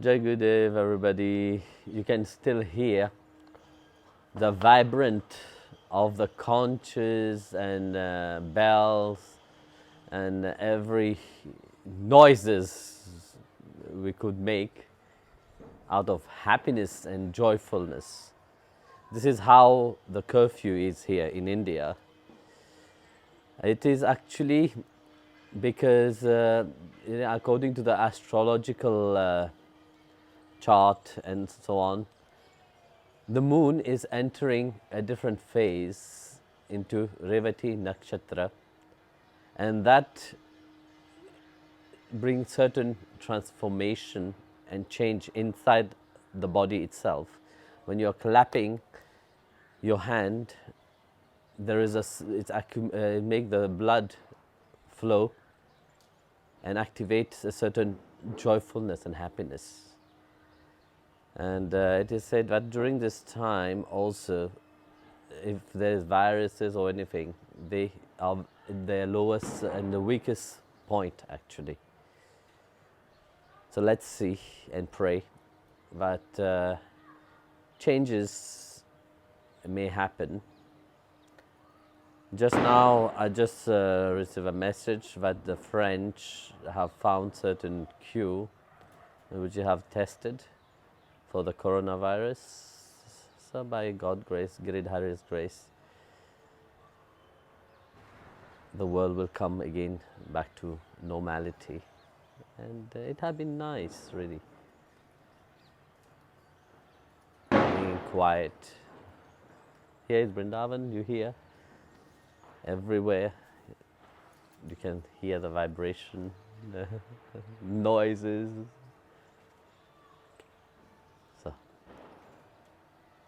Jai Gurudev, everybody. You can still hear the vibrant of the conches and bells and every noises we could make out of happiness and joyfulness. This is how the curfew is here in India. It is actually because according to the astrological chart and so on, the moon is entering a different phase into Revati Nakshatra, and that brings certain transformation and change inside the body itself. When you're clapping your hand, there is it makes the blood flow and activates a certain joyfulness and happiness. And it is said that during this time also, if there is viruses or anything, they are in their lowest and the weakest point actually. So let's see and pray that changes may happen. Just now I just received a message that the French have found certain cure which you have tested for the coronavirus. So by God's grace, Giridhari's grace, the world will come again back to normality. And it has been nice, really. Being quiet. Here is Vrindavan, you hear. Everywhere you can hear the vibration, the noises. So,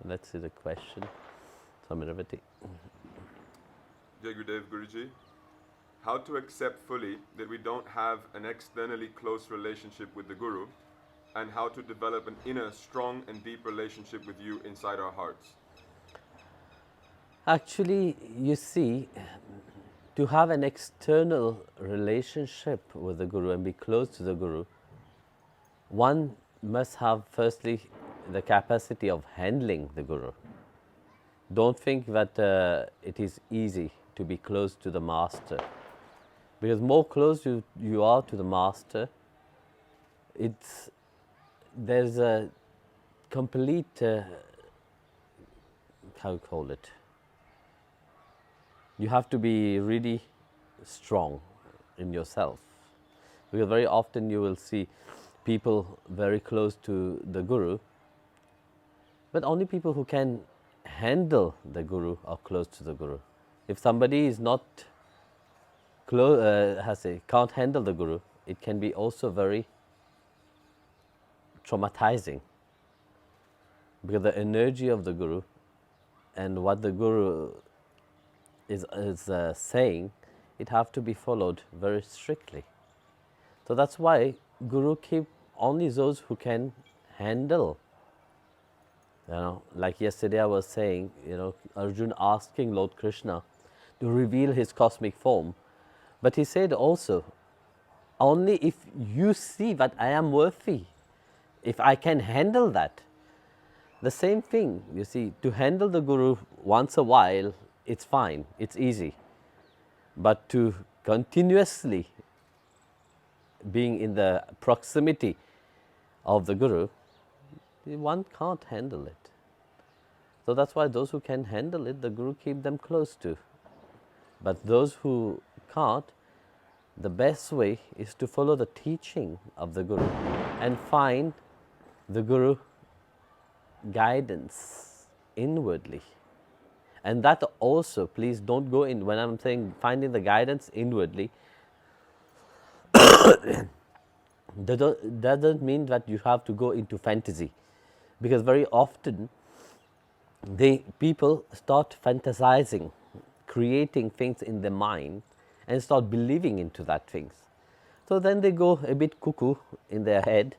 let's see the question. Samiravati. Jai Gurudev Guruji, how to accept fully that we don't have an externally close relationship with the Guru, and how to develop an inner, strong and deep relationship with you inside our hearts? Actually, you see, to have an external relationship with the Guru and be close to the Guru, one must have firstly the capacity of handling the Guru. Don't think that it is easy to be close to the Master, because more close you are to the Master, there's a complete, how you call it, you have to be really strong in yourself, because very often you will see people very close to the Guru, but only people who can handle the Guru are close to the Guru. If somebody is not can't handle the Guru, it can be also very traumatizing, because the energy of the Guru and what the Guru is saying, it have to be followed very strictly. So that's why Guru keep only those who can handle. Like yesterday I was saying, Arjun asking Lord Krishna to reveal his cosmic form, but he said also, only if you see that I am worthy, if I can handle that. The same thing, you see, to handle the Guru once a while, it's fine, it's easy. But to continuously being in the proximity of the Guru, one can't handle it. So that's why those who can handle it, the Guru keep them close to. But those who can't, the best way is to follow the teaching of the Guru and find the Guru guidance inwardly. And that also, please don't go in, when I'm saying finding the guidance inwardly, that doesn't mean that you have to go into fantasy. Because very often, people start fantasizing, creating things in their mind, and start believing into that things. So then they go a bit cuckoo in their head,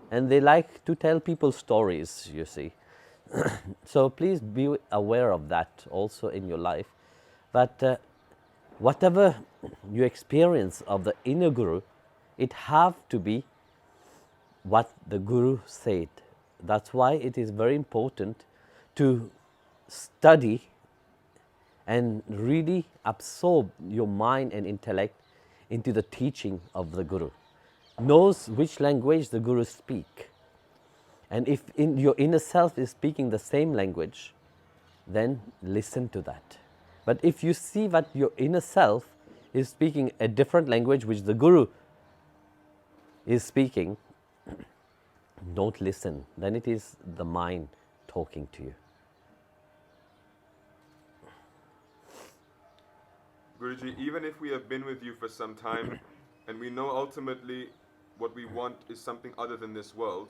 and they like to tell people stories, you see. So please be aware of that also in your life, that whatever you experience of the inner Guru, it have to be what the Guru said. That's why it is very important to study and really absorb your mind and intellect into the teaching of the Guru. Knows which language the Guru speak. And if your inner self is speaking the same language, then listen to that. But if you see that your inner self is speaking a different language which the Guru is speaking, don't listen. Then it is the mind talking to you. Guruji, even if we have been with you for some time and we know ultimately what we want is something other than this world,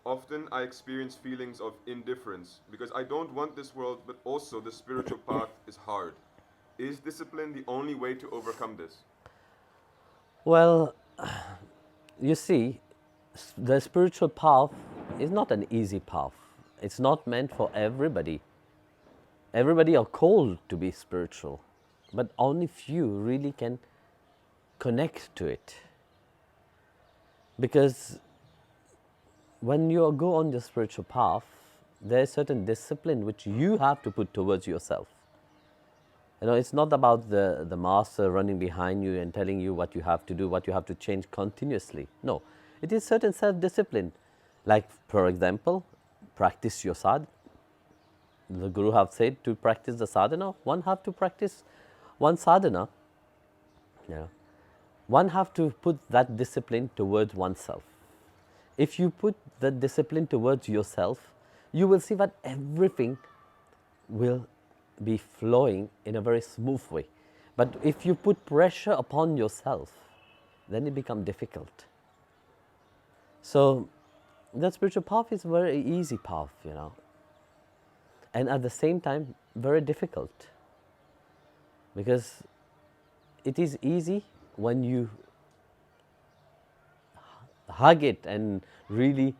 often I experience feelings of indifference because I don't want this world, but also the spiritual path is hard. Is discipline the only way to overcome this? Well, you see, the spiritual path is not an easy path. It's not meant for everybody. Everybody are called to be spiritual, but only few really can connect to it. Because when you go on the spiritual path, there is certain discipline which you have to put towards yourself. You know, it's not about the master running behind you and telling you what you have to do, what you have to change continuously. No, it is certain self-discipline. Like, for example, practice your sadhana. The Guru have said to practice the sadhana, one have to practice one sadhana. Yeah. One have to put that discipline towards oneself. If you put that discipline towards yourself, you will see that everything will be flowing in a very smooth way. But if you put pressure upon yourself, then it becomes difficult. So the spiritual path is a very easy path, you know, and at the same time very difficult, because it is easy when you hug it and really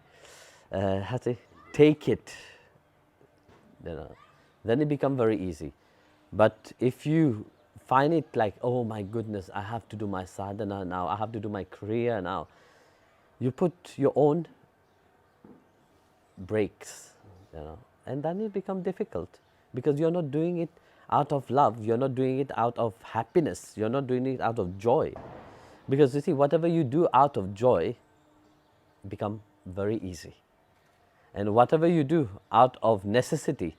take it, you know, then it becomes very easy. But if you find it like, oh my goodness, I have to do my sadhana now, I have to do my kriya now, you put your own brakes, you know, and then it becomes difficult, because you're not doing it out of love, you're not doing it out of happiness, you're not doing it out of joy. Because you see, whatever you do out of joy become very easy, and whatever you do out of necessity,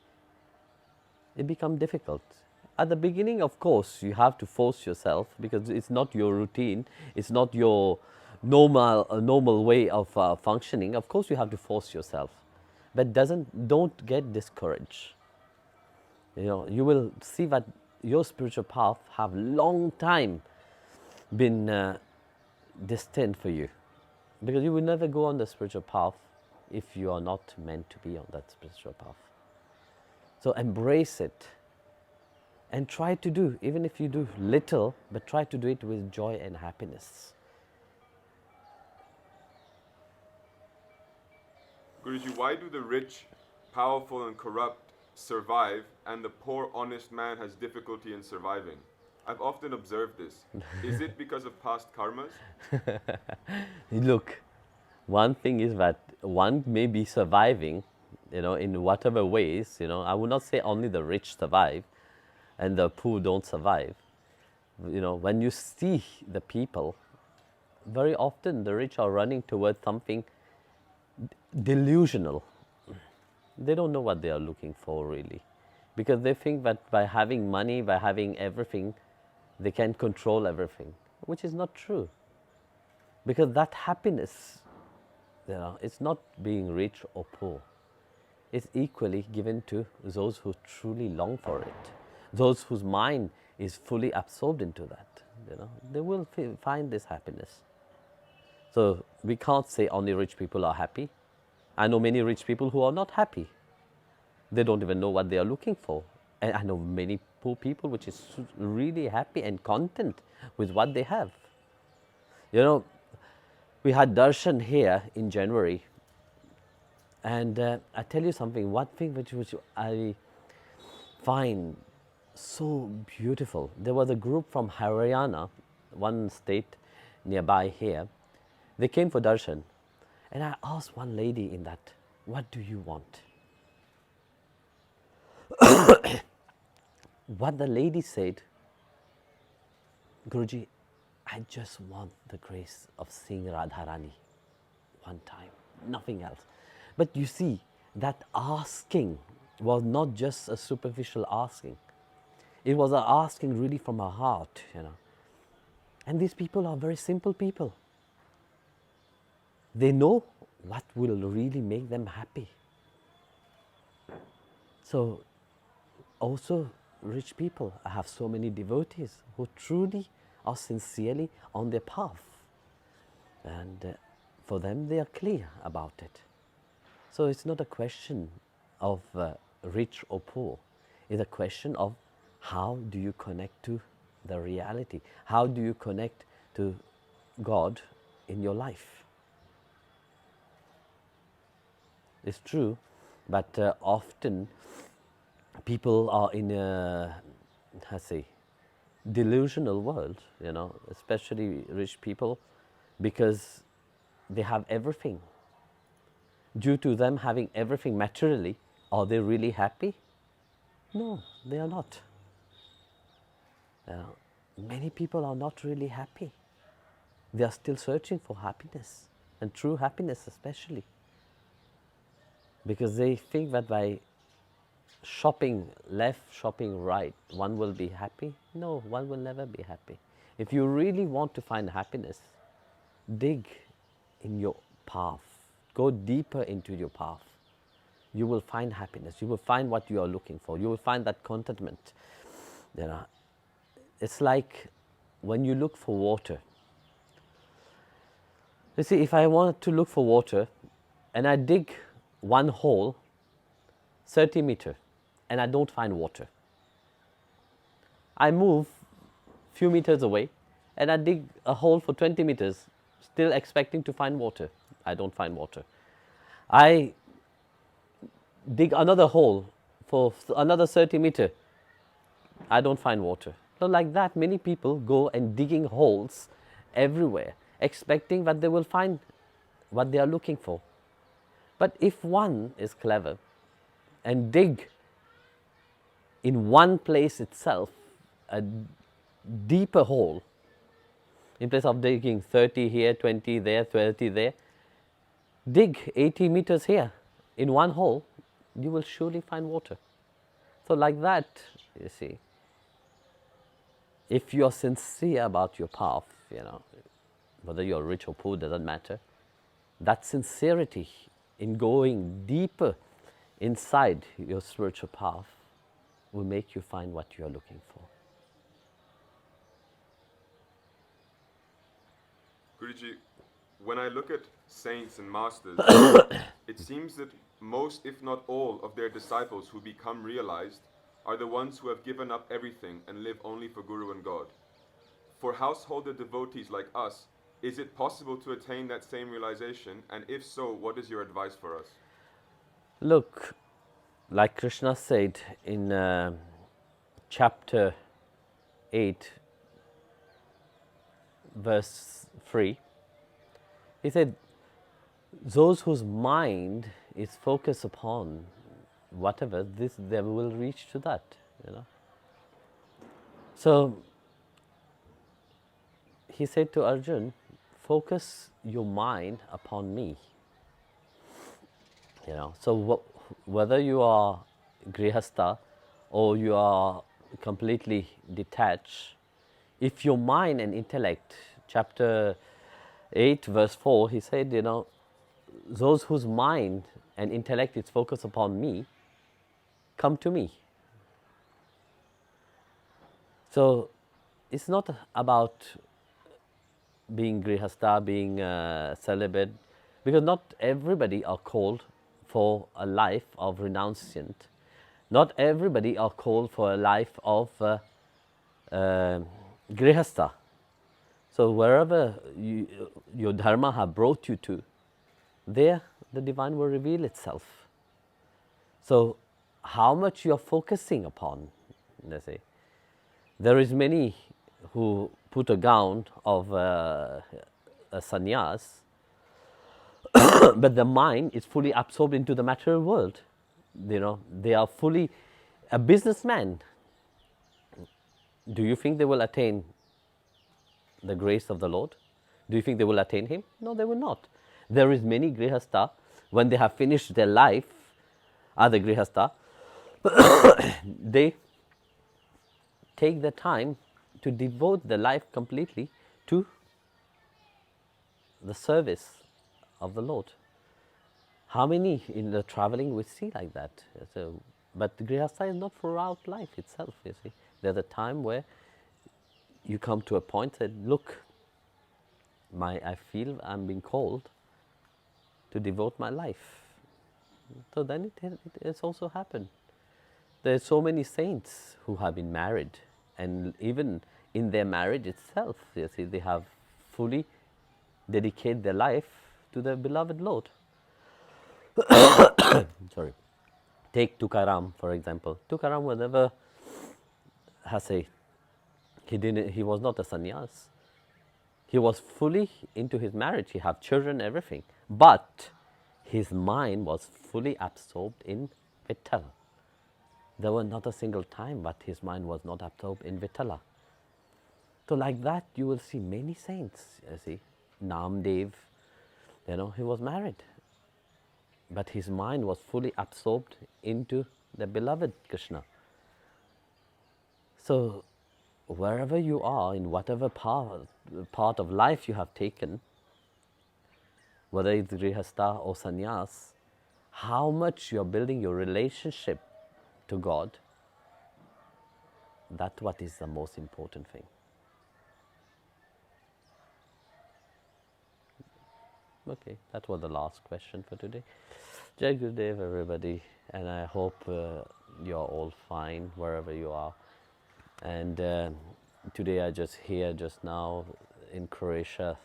it becomes difficult. At the beginning, of course, you have to force yourself, because it's not your routine, it's not your normal way of functioning. Of course, you have to force yourself, but don't get discouraged. You know, you will see that your spiritual path have long time been destined for you, because you will never go on the spiritual path if you are not meant to be on that spiritual path. So embrace it and try to do, even if you do little, but try to do it with joy and happiness. Guruji, why do the rich, powerful and corrupt survive and the poor, honest man has difficulty in surviving? I've often observed this. Is it because of past karmas? Look, one thing is that one may be surviving, you know, in whatever ways, you know. I would not say only the rich survive and the poor don't survive. You know, when you see the people, very often the rich are running towards something delusional. They don't know what they are looking for really, because they think that by having money, by having everything, they can control everything, which is not true. Because that happiness, you know, it's not being rich or poor. It's equally given to those who truly long for it, those whose mind is fully absorbed into that. You know, they will find this happiness. So we can't say only rich people are happy. I know many rich people who are not happy. They don't even know what they are looking for. And I know many poor people which is really happy and content with what they have. You know, we had darshan here in January, and I tell you something, one thing which I find so beautiful. There was a group from Haryana, one state nearby here. They came for darshan, And I asked one lady in that, what do you want? What the lady said, Guruji, I just want the grace of seeing Radharani one time, nothing else. But you see, that asking was not just a superficial asking. It was an asking really from her heart, you know. And these people are very simple people. They know what will really make them happy. So, also rich people have so many devotees who truly are sincerely on their path. And for them, they are clear about it. So it's not a question of rich or poor. It's a question of how do you connect to the reality? How do you connect to God in your life? It's true, but often people are in a, how to say, delusional world, you know, especially rich people, because they have everything. Due to them having everything materially, are they really happy? No, they are not. Many people are not really happy. They are still searching for happiness, and true happiness especially. Because they think that by shopping left, shopping right, one will be happy. No, one will never be happy. If you really want to find happiness, dig in your path. Go deeper into your path. You will find happiness. You will find what you are looking for. You will find that contentment. You know, it's like when you look for water. You see, if I want to look for water and I dig one hole 30 meters and I don't find water, I move few meters away and I dig a hole for 20 meters still expecting to find water. I don't find water. I dig another hole for another 30 meters. I don't find water. So like that, many people go and digging holes everywhere, expecting that they will find what they are looking for. But if one is clever and dig in one place itself a deeper hole, in place of digging 30 here, 20 there, 30 there, dig 80 meters here in one hole, you will surely find water. So like that, you see, if you are sincere about your path, you know, whether you're rich or poor, doesn't matter, that sincerity in going deeper inside your spiritual path will make you find what you are looking for. Guruji, when I look at saints and masters, it seems that most, if not all, of their disciples who become realized are the ones who have given up everything and live only for Guru and God. For householder devotees like us, is it possible to attain that same realization? And if so, what is your advice for us? Look, like Krishna said in chapter 8, verse 3, he said, those whose mind is focused upon whatever, this they will reach to that, you know. So he said to Arjun, focus your mind upon me. You know, so whether you are grihastha or you are completely detached, if your mind and intellect, chapter 8, verse 4, he said, you know, those whose mind and intellect is focused upon me, come to me. So it's not about being grihastha, being celibate, because not everybody are called for a life of renunciant. Not everybody are called for a life of grihastha. So wherever your dharma have brought you to, there the divine will reveal itself. So how much you are focusing upon, let's say, there is many who put a gown of a sannyas but the mind is fully absorbed into the material world. They are fully a businessman. Do you think they will attain the grace of the Lord? Do you think they will attain Him? No, they will not. There is many grihastha, when they have finished their life, other grihastha, they take the time to devote their life completely to the service of the Lord. How many in the traveling we see like that? But grihastha is not throughout life itself, you see. There's a time where you come to a point that, look, I feel I'm being called to devote my life. So then it has also happened. There are so many saints who have been married, and even in their marriage itself, you see, they have fully dedicated their life to their beloved Lord. Sorry. Take Tukaram, for example. Tukaram was never he was not a sannyas. He was fully into his marriage. He had children, everything. But his mind was fully absorbed in Vitthal. There was not a single time but his mind was not absorbed in Vittala. So like that you will see many saints, you see. Namdev, he was married. But his mind was fully absorbed into the beloved Krishna. So wherever you are, in whatever part of life you have taken, whether it's grihastha or sannyas, how much you're building your relationship to God, that's what is the most important thing. Okay, that was the last question for today. Jai Gurudev, everybody, and I hope you're all fine wherever you are. And today I just hear just now in Croatia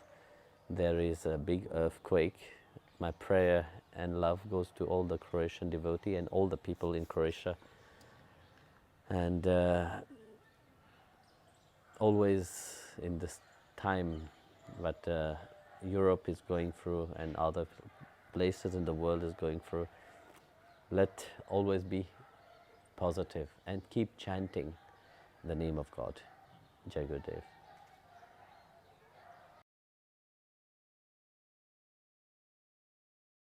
there is a big earthquake. My prayer and love goes to all the Croatian devotee and all the people in Croatia. And always in this time that Europe is going through and other places in the world is going through, let always be positive and keep chanting the name of God. Jai Gurudev.